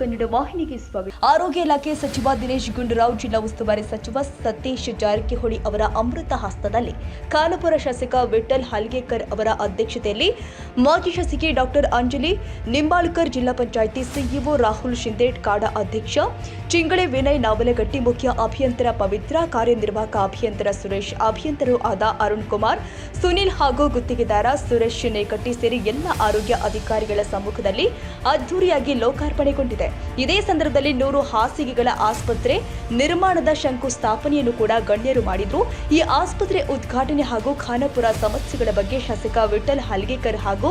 ಕನ್ನಡ ವಾಹಿನಿಗೆ ಸ್ವಾಗತ. ಆರೋಗ್ಯ ಇಲಾಖೆ ಸಚಿವ ದಿನೇಶ್ ಗುಂಡೂರಾವ್, ಜಿಲ್ಲಾ ಉಸ್ತುವಾರಿ ಸಚಿವ ಸತೀಶ್ ಜಾರಕಿಹೊಳಿ ಅವರ ಅಮೃತ ಹಸ್ತದಲ್ಲಿ ಖಾನಾಪುರ ಶಾಸಕ ವಿಠ್ಠಲ್ ಹಲ್ಗೇಕರ್ ಅವರ ಅಧ್ಯಕ್ಷತೆಯಲ್ಲಿ ಮಾಜಿ ಶಾಸಕಿ ಡಾಕ್ಟರ್ ಅಂಜಲಿ ನಿಂಬಾಳ್ಕರ್, ಜಿಲ್ಲಾ ಪಂಚಾಯಿತಿ ಸಿಇಒ ರಾಹುಲ್ ಶಿಂದೆ, ಕಾಡಾ ಅಧ್ಯಕ್ಷ ಚಿಂಗಳೆ ವಿನಯ್ ನಾವಲಗಟ್ಟಿ, ಮುಖ್ಯ ಅಭಿಯಂತರ ಪವಿತ್ರ, ಕಾರ್ಯನಿರ್ವಾಹಕ ಅಭಿಯಂತರ ಸುರೇಶ್, ಅಭಿಯಂತರರು ಆದ ಅರುಣ್ ಕುಮಾರ್, ಸುನಿಲ್ ಹಾಗೂ ಗುತ್ತಿಗೆದಾರ ಸುರೇಶ್ ನೇಕಟ್ಟಿ ಸೇರಿ ಎಲ್ಲ ಆರೋಗ್ಯ ಅಧಿಕಾರಿಗಳ ಸಮ್ಮುಖದಲ್ಲಿ ಅದ್ದೂರಿಯಾಗಿ ಲೋಕಾರ್ಪಣೆಗೊಂಡಿದೆ. ಇದೇ ಸಂದರ್ಭದಲ್ಲಿ 100 ಹಾಸಿಗೆಗಳ ಆಸ್ಪತ್ರೆ ನಿರ್ಮಾಣದ ಶಂಕುಸ್ಥಾಪನೆಯನ್ನು ಕೂಡ ಗಣ್ಯರು ಮಾಡಿದ್ರು. ಈ ಆಸ್ಪತ್ರೆ ಉದ್ಘಾಟನೆ ಹಾಗೂ ಖಾನಾಪುರ ಸಮಸ್ಯೆಗಳ ಬಗ್ಗೆ ಶಾಸಕ ವಿಠ್ಠಲ್ ಹಲ್ಗೇಕರ್ ಹಾಗೂ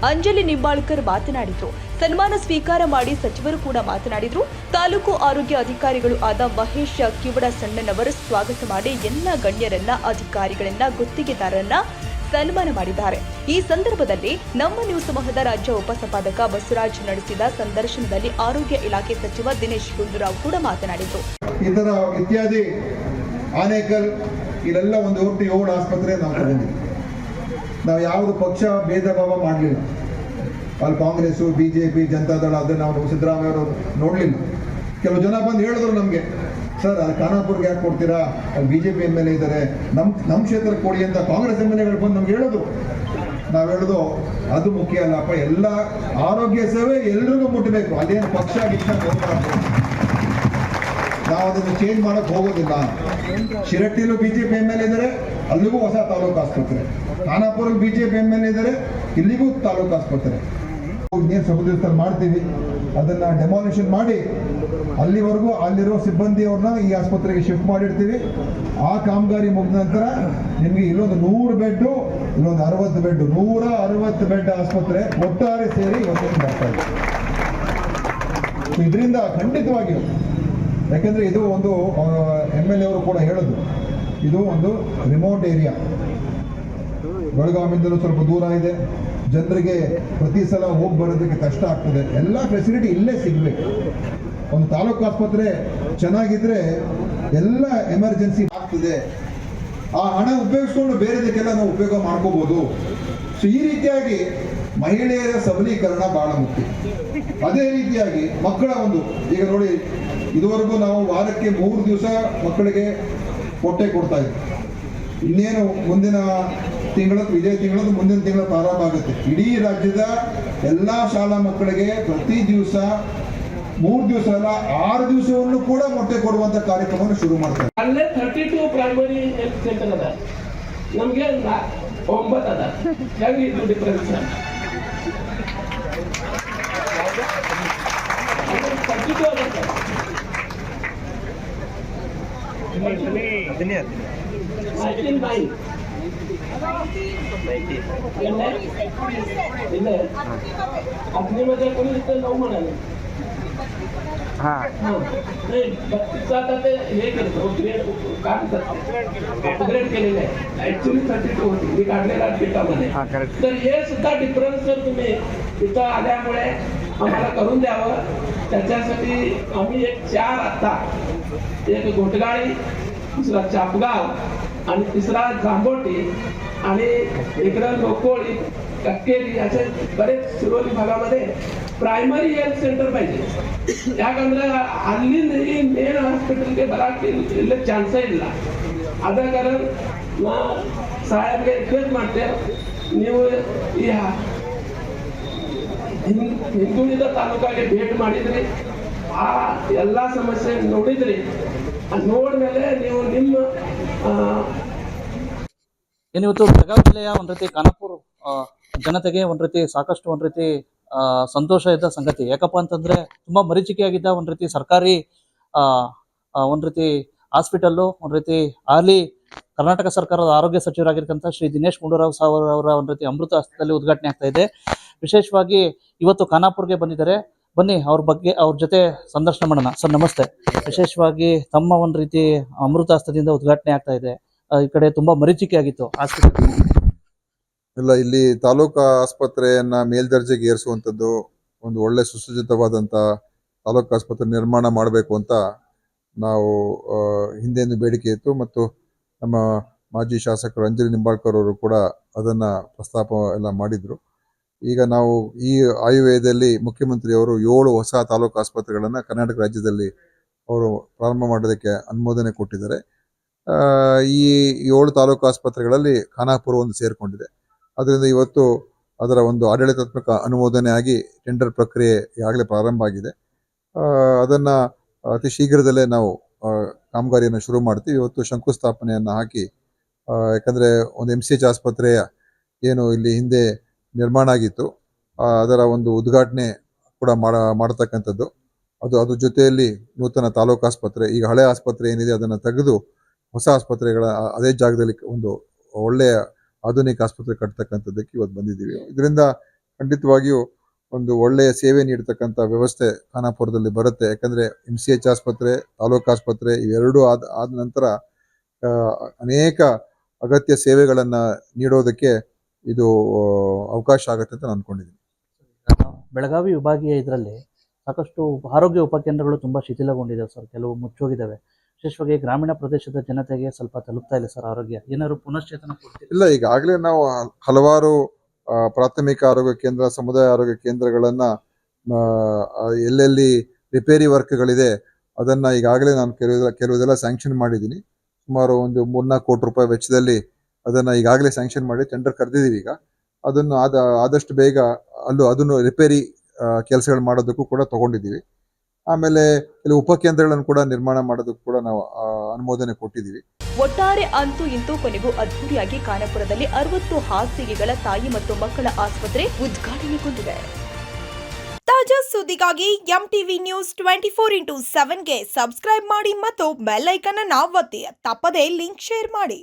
ಅಂಜಲಿ ನಿಂಬಾಳ್ಕರ್ ಮಾತನಾಡಿದ್ರು. ಸನ್ಮಾನ ಸ್ವೀಕಾರ ಮಾಡಿ ಸಚಿವರು ಕೂಡ ಮಾತನಾಡಿದ್ರು. ತಾಲೂಕು ಆರೋಗ್ಯ ಅಧಿಕಾರಿಗಳು ಆದ ಮಹೇಶ್ ಕಿವಡ ಸಣ್ಣನವರು ಸ್ವಾಗತ ಮಾಡಿ ಎಲ್ಲ ಗಣ್ಯರನ್ನ, ಅಧಿಕಾರಿಗಳನ್ನ, ಗುತ್ತಿಗೆದಾರರನ್ನ ಸನ್ಮಾನ ಮಾಡಿದ್ದಾರೆ. ಈ ಸಂದರ್ಭದಲ್ಲಿ ನಮ್ಮ ನ್ಯೂಸ್ ಸಮೂಹದ ರಾಜ್ಯ ಉಪಸಂಪಾದಕ ಬಸವರಾಜ್ ನಡೆಸಿದ ಸಂದರ್ಶನದಲ್ಲಿ ಆರೋಗ್ಯ ಇಲಾಖೆ ಸಚಿವ ದಿನೇಶ್ ಗುಂಡೂರಾವ್ ಕೂಡ ಮಾತನಾಡಿದರು. ಇತರ ಇತ್ಯಾದಿ ಆನೇಕಲ್ ಇಲ್ಲೆಲ್ಲ ಒಂದು 7 ಆಸ್ಪತ್ರೆ ನಾವು ತಗೊಂಡಿದ್ವಿ. ನಾವು ಯಾವುದು ಪಕ್ಷ ಭೇದ ಭಾವ ಮಾಡಲಿಲ್ಲ. ಅಲ್ಲಿ ಕಾಂಗ್ರೆಸ್, ಬಿಜೆಪಿ, ಜನತಾದಳ ಅದನ್ನು ನಾವು ಸಿದ್ದರಾಮಯ್ಯ ಅವರು ನೋಡಲಿಲ್ಲ. ಕೆಲವು ಜನ ಬಂದು ಹೇಳಿದ್ರು ನಮಗೆ, ಸರ್ ಅಲ್ಲಿ ಖಾನಾಪುರ್ಗೆ ಯಾಕೆ ಕೊಡ್ತೀರಾ, ಅಲ್ಲಿ ಬಿಜೆಪಿ MLA ಇದ್ದಾರೆ, ನಮ್ಮ ಕ್ಷೇತ್ರಕ್ಕೆ ಕೊಡಿ ಅಂತ ಕಾಂಗ್ರೆಸ್ MLAಗಳು ಬಂದು ನಮ್ಗೆ ಹೇಳಿದ್ರು. ನಾವು ಹೇಳೋದು ಅದು ಮುಖ್ಯ ಅಲ್ಲಪ್ಪ, ಎಲ್ಲ ಆರೋಗ್ಯ ಸೇವೆ ಎಲ್ರಿಗೂ ಮುಟ್ಟಬೇಕು. ಅದೇನು ಪಕ್ಷ ಗಿಕ್ಷ ನಾವು ಅದನ್ನು ಚೇಂಜ್ ಮಾಡೋಕ್ಕೆ ಹೋಗೋದಿಲ್ಲ. ಶಿರಟ್ಟಿಲೂ ಬಿಜೆಪಿ MLA ಇದ್ದಾರೆ, ಅಲ್ಲಿಗೂ ಹೊಸ ತಾಲೂಕು ಆಸ್ಪತ್ರೆ. ಖಾನಾಪುರಲ್ಲಿ ಬಿಜೆಪಿ MLA ಇದ್ದಾರೆ, ಇಲ್ಲಿಗೂ ತಾಲೂಕು ಆಸ್ಪತ್ರೆ. ಇನ್ನೇನು ಸ್ವಲ್ಪ ದಿವಸದಲ್ಲಿ ಮಾಡ್ತೀವಿ, ಅದನ್ನ ಡೆಮಾಲಿಷನ್ ಮಾಡಿ ಅಲ್ಲಿವರೆಗೂ ಅಲ್ಲಿರೋ ಸಿಬ್ಬಂದಿಯವ್ರನ್ನ ಈ ಆಸ್ಪತ್ರೆಗೆ ಶಿಫ್ಟ್ ಮಾಡಿರ್ತೀವಿ. ಆ ಕಾಮಗಾರಿ ಮುಗಿದ ನಂತರ ನಿಮಗೆ ಇಲ್ಲೊಂದು 100 ಬೆಡ್, ಇಲ್ಲೊಂದು 60 ಬೆಡ್, 160 ಬೆಡ್ ಆಸ್ಪತ್ರೆ ಒಟ್ಟಾರೆ ಸೇರಿ ಇವತ್ತು ಬರ್ತಾ ಇದೆ. ಇದರಿಂದ ಖಂಡಿತವಾಗಿ, ಯಾಕಂದ್ರೆ ಇದು ಒಂದು MLA ಅವರು ಕೂಡ ಹೇಳಿದ್ರು, ಇದು ಒಂದು ರಿಮೋಟ್ ಏರಿಯಾ, ಬೆಳಗಾವಿಯಿಂದಲೂ ಸ್ವಲ್ಪ ದೂರ ಇದೆ, ಜನರಿಗೆ ಪ್ರತಿ ಸಲ ಹೋಗಿ ಬರೋದಕ್ಕೆ ಕಷ್ಟ ಆಗ್ತದೆ. ಎಲ್ಲ ಫೆಸಿಲಿಟಿ ಇಲ್ಲೇ ಸಿಗಬೇಕು. ಒಂದು ತಾಲೂಕು ಆಸ್ಪತ್ರೆ ಚೆನ್ನಾಗಿದ್ರೆ ಎಲ್ಲ ಎಮರ್ಜೆನ್ಸಿ ಆಗ್ತದೆ. ಆ ಹಣ ಉಪಯೋಗಿಸ್ಕೊಂಡು ಬೇರೆದಕ್ಕೆಲ್ಲ ನಾವು ಉಪಯೋಗ ಮಾಡ್ಕೋಬಹುದು. ಸೊ ಈ ರೀತಿಯಾಗಿ ಮಹಿಳೆಯರ ಸಬಲೀಕರಣ ಬಹಳ ಮುಖ್ಯ. ಅದೇ ರೀತಿಯಾಗಿ ಮಕ್ಕಳ ಈಗ ನೋಡಿ, ಇದುವರೆಗೂ ನಾವು ವಾರಕ್ಕೆ 3 ದಿವಸ ಮಕ್ಕಳಿಗೆ ಹೊಟ್ಟೆ ಕೊಡ್ತಾ ಇದ್ವಿ. ಇನ್ನೇನು ಮುಂದಿನ ಇದೇ ತಿಂಗಳದ್ದು ಮುಂದಿನ ತಿಂಗಳ ಪ್ರಾರಂಭ ಆಗುತ್ತೆ. ಇಡೀ ರಾಜ್ಯದ ಎಲ್ಲ ಶಾಲಾ ಮಕ್ಕಳಿಗೆ ಪ್ರತಿ ದಿವಸ 3 ದಿವಸ ಅಲ್ಲ 6 ದಿವಸವನ್ನು ಕೂಡ ಮೊಟ್ಟೆ ಕೊಡುವಂತ ಕಾರ್ಯಕ್ರಮವನ್ನು ಶುರು ಮಾಡ್ತಾರೆ. ಅಲ್ಲೇ 32 ಪ್ರೈಮರಿ ಹೆಲ್ತ್ ಸೆಂಟರ್ ಅದ, ನಮ್ಗೆ 9 ಅದ. ಹೆಂಗೆ ಇದು ಡಿಫರೆನ್ಸ್? 32 अपने मध्ये कोणी इथं जाऊ म्हणाले. हे करतो अपग्रेड केलेलं आहे. ऍक्च्युली 32 होती मी काढलेला डेटामध्ये. तर हे सुद्धा डिफरन्स जर तुम्ही इथं आल्यामुळे आम्हाला करून द्यावं, त्याच्यासाठी आम्ही एक 4 आता, एक घोटगाळी, दुसरा चापगाव आणि तिसरा जांभोटी आणि इकडं लोकोळी, कक्केरी असे बरेच शिरोली ಭಾಗमध्ये ಪ್ರೈಮರಿ ಹೆಲ್ತ್ ಸೆಂಟರ್ ಪಾहिजे. ಯಾಕಂದ್ರೆ ಅಲ್ಲಿಂದ ಈ ಮೇನ್ ಹಾಸ್ಪಿಟಲ್ಗೆ ಬರಕ್ಕೆ ಇಲ್ಲ ಚಾನ್ಸೇ ಇಲ್ಲ. ಅದ ಕಾರಣ ನಾ ಸಾಹೇಬ್ಗೆ ರಿಕ್ವೆಸ್ಟ್ ಮಾಡ್ತೇವೆ, ನೀವು ಈ ಹಿಂದುಳಿದ ತಾಲೂಕಾಗೆ ಭೇಟಿ ಮಾಡಿದ್ರಿ, ಆ ಎಲ್ಲ ಸಮಸ್ಯೆ ನೋಡಿದ್ರಿ, ನೋಡ್ಮೇಲೆ ನೀವು ನಿಮ್ಮ ಏನಿವತ್ತು ಬೆಳಗಾವಿ ಜಿಲ್ಲೆಯ ಒಂದು ರೀತಿ ಖಾನಾಪುರ ಜನತೆಗೆ ಒಂದು ರೀತಿ ಸಾಕಷ್ಟು ಒಂದು ರೀತಿ ಸಂತೋಷ ಇದ್ದ ಸಂಗತಿ. ಯಾಕಪ್ಪ ಅಂತಂದ್ರೆ ತುಂಬಾ ಮರೀಚಿಕೆಯಾಗಿದ್ದ ಒಂದು ರೀತಿ ಸರ್ಕಾರಿ ಒಂದು ರೀತಿ ಹಾಸ್ಪಿಟಲ್ಲು ಒಂದು ರೀತಿ ಹಾಲಿ ಕರ್ನಾಟಕ ಸರ್ಕಾರದ ಆರೋಗ್ಯ ಸಚಿವರಾಗಿರ್ತಕ್ಕಂಥ ಶ್ರೀ ದಿನೇಶ್ ಗುಂಡೂರಾವ್ ಅವರ ಒಂದು ರೀತಿ ಅಮೃತ ಹಸ್ತದಲ್ಲಿ ಉದ್ಘಾಟನೆ ಆಗ್ತಾ ಇದೆ. ವಿಶೇಷವಾಗಿ ಇವತ್ತು ಖಾನಾಪುರ್ಗೆ ಬಂದಿದ್ದಾರೆ. ಬನ್ನಿ ಅವ್ರ ಜೊತೆ ಸಂದರ್ಶನ ಮಾಡೋಣ. ಸರ್ ನಮಸ್ತೆ. ವಿಶೇಷವಾಗಿ ತಮ್ಮ ಒಂದು ರೀತಿ ಅಮೃತ ಹಸ್ತದಿಂದ ಉದ್ಘಾಟನೆ ಆಗ್ತಾ ಇದೆ. ಈ ಕಡೆ ತುಂಬಾ ಮರೀಚಿಕೆ ಆಗಿತ್ತು ಹಾಸ್ಪಿಟಲ್ ಇಲ್ಲ. ಇಲ್ಲಿ ತಾಲೂಕು ಆಸ್ಪತ್ರೆಯನ್ನ ಮೇಲ್ದರ್ಜೆಗೆ ಏರಿಸುವಂಥದ್ದು, ಒಂದು ಒಳ್ಳೆ ಸುಸಜ್ಜಿತವಾದಂಥ ತಾಲೂಕು ಆಸ್ಪತ್ರೆ ನಿರ್ಮಾಣ ಮಾಡಬೇಕು ಅಂತ ನಾವು ಹಿಂದೆಂದು ಬೇಡಿಕೆ ಇತ್ತು. ಮತ್ತು ನಮ್ಮ ಮಾಜಿ ಶಾಸಕರು ಅಂಜಲಿ ನಿಂಬಾಳ್ಕರ್ ಅವರು ಕೂಡ ಅದನ್ನು ಪ್ರಸ್ತಾಪ ಎಲ್ಲ ಮಾಡಿದರು. ಈಗ ನಾವು ಈ ಆಯವ್ಯಯದಲ್ಲಿ ಮುಖ್ಯಮಂತ್ರಿಯವರು 7 ಹೊಸ ತಾಲೂಕು ಆಸ್ಪತ್ರೆಗಳನ್ನು ಕರ್ನಾಟಕ ರಾಜ್ಯದಲ್ಲಿ ಅವರು ಪ್ರಾರಂಭ ಮಾಡೋದಕ್ಕೆ ಅನುಮೋದನೆ ಕೊಟ್ಟಿದ್ದಾರೆ. ಈ 7 ತಾಲೂಕು ಆಸ್ಪತ್ರೆಗಳಲ್ಲಿ ಖಾನಾಪುರ ಒಂದು ಸೇರಿಕೊಂಡಿದೆ. ಅದರಿಂದ ಇವತ್ತು ಅದರ ಒಂದು ಆಡಳಿತಾತ್ಮಕ ಅನುಮೋದನೆ ಆಗಿ ಟೆಂಡರ್ ಪ್ರಕ್ರಿಯೆ ಈಗಾಗಲೇ ಪ್ರಾರಂಭ ಆಗಿದೆ. ಅದನ್ನು ಅತಿ ಶೀಘ್ರದಲ್ಲೇ ನಾವು ಕಾಮಗಾರಿಯನ್ನು ಶುರು ಮಾಡ್ತೀವಿ. ಇವತ್ತು ಶಂಕುಸ್ಥಾಪನೆಯನ್ನು ಹಾಕಿ, ಯಾಕಂದರೆ ಒಂದು MCH ಆಸ್ಪತ್ರೆಯ ಏನು ಇಲ್ಲಿ ಹಿಂದೆ ನಿರ್ಮಾಣ ಆಗಿತ್ತು, ಅದರ ಒಂದು ಉದ್ಘಾಟನೆ ಕೂಡ ಮಾಡತಕ್ಕಂಥದ್ದು. ಅದ್ರ ಜೊತೆಯಲ್ಲಿ ನೂತನ ತಾಲೂಕು ಆಸ್ಪತ್ರೆ, ಈಗ ಹಳೆ ಆಸ್ಪತ್ರೆ ಏನಿದೆ ಅದನ್ನು ತೆಗೆದು ಹೊಸ ಆಸ್ಪತ್ರೆಗಳ ಅದೇ ಜಾಗದಲ್ಲಿ ಒಂದು ಒಳ್ಳೆಯ ಆಧುನಿಕ ಆಸ್ಪತ್ರೆ ಕಟ್ತಕ್ಕಂಥದ್ದಕ್ಕೆ ಇವತ್ತು ಬಂದಿದ್ದೀವಿ. ಇದರಿಂದ ಖಂಡಿತವಾಗಿಯೂ ಒಂದು ಒಳ್ಳೆಯ ಸೇವೆ ನೀಡತಕ್ಕಂಥ ವ್ಯವಸ್ಥೆ ಖಾನಾಪುರದಲ್ಲಿ ಬರುತ್ತೆ. ಯಾಕಂದರೆ MCH ಆಸ್ಪತ್ರೆ, ತಾಲೂಕು ಆಸ್ಪತ್ರೆ ಇವೆರಡೂ ಆದ ನಂತರ ಅನೇಕ ಅಗತ್ಯ ಸೇವೆಗಳನ್ನು ನೀಡೋದಕ್ಕೆ ಇದು ಅವಕಾಶ ಆಗುತ್ತೆ ಅಂತ ನಾನು ಅಂದ್ಕೊಂಡಿದ್ದೀನಿ. ಬೆಳಗಾವಿ ವಿಭಾಗೀಯ ಇದರಲ್ಲಿ ಸಾಕಷ್ಟು ಆರೋಗ್ಯ ಉಪಕೇಂದ್ರಗಳು ತುಂಬಾ ಶಿಥಿಲಗೊಂಡಿದ್ದಾವೆ ಸರ್, ಕೆಲವು ಮುಚ್ಚೋಗಿದ್ದಾವೆ. ವಿಶೇಷವಾಗಿ ಗ್ರಾಮೀಣ ಪ್ರದೇಶದ ಜನತೆಗೆ ಸ್ವಲ್ಪ ತಲುಪ್ತಾ ಇಲ್ಲ ಸರ್ ಆರೋಗ್ಯ. ಏನಾದ್ರು ಪುನಶ್ಚೇತನ ಕೊಡ್ತೀರಾ? ಇಲ್ಲ, ಈಗಾಗಲೇ ನಾವು ಹಲವಾರು ಪ್ರಾಥಮಿಕ ಆರೋಗ್ಯ ಕೇಂದ್ರ, ಸಮುದಾಯ ಆರೋಗ್ಯ ಕೇಂದ್ರಗಳನ್ನ ಎಲ್ಲೆಲ್ಲಿ ರಿಪೇರಿ ವರ್ಕ್ಗಳಿದೆ ಅದನ್ನ ಈಗಾಗಲೇ ನಾನು ಕೆಲವುದೆಲ್ಲ ಸ್ಯಾಂಕ್ಷನ್ ಮಾಡಿದ್ದೀನಿ. ಸುಮಾರು ಒಂದು 3-4 ಕೋಟಿ ರೂಪಾಯಿ ವೆಚ್ಚದಲ್ಲಿ ಅದನ್ನ ಈಗಾಗಲೇ ಸ್ಯಾಂಕ್ಷನ್ ಮಾಡಿ ಟೆಂಡರ್ ಕರೆದಿದ್ದೀವಿ. ಈಗ ಅದನ್ನು ಆದಷ್ಟು ಬೇಗ ಅದನ್ನು ರಿಪೇರಿ ಕೆಲಸಗಳು ಮಾಡೋದಕ್ಕೂ ಕೂಡ ತಗೊಂಡಿದ್ದೀವಿ. ಆಮೇಲೆ ಕೆಲವು ಉಪಕೇಂದ್ರಗಳನ್ನು ಕೂಡ ನಿರ್ಮಾಣ ಮಾಡೋದಕ್ಕೂ ಕೂಡ ನಾವು ಅನುಮೋದನೆ ಕೊಟ್ಟಿದ್ದೀವಿ. ಒಟ್ಟಾರೆ ಅಂತೂ ಇಂತೂ ಕೊನೆಗೂ ಅದ್ಧೂರಿಯಾಗಿ ಖಾನಾಪುರದಲ್ಲಿ 60 ಹಾಸಿಗೆಗಳ ತಾಯಿ ಮತ್ತು ಮಕ್ಕಳ ಆಸ್ಪತ್ರೆ ಉದ್ಘಾಟನೆಗೊಂಡಿದೆ. ತಾಜಾ ಸುದ್ದಿಗಾಗಿ MTV ನ್ಯೂಸ್ 24x7ಗೆ ಸಬ್ಸ್ಕ್ರೈಬ್ ಮಾಡಿ ಮತ್ತು ಬೆಲ್ ಐಕಾನ್ ಅನ್ನು ಒತ್ತಿ. ತಪ್ಪದೇ ಲಿಂಕ್ ಶೇರ್ ಮಾಡಿ.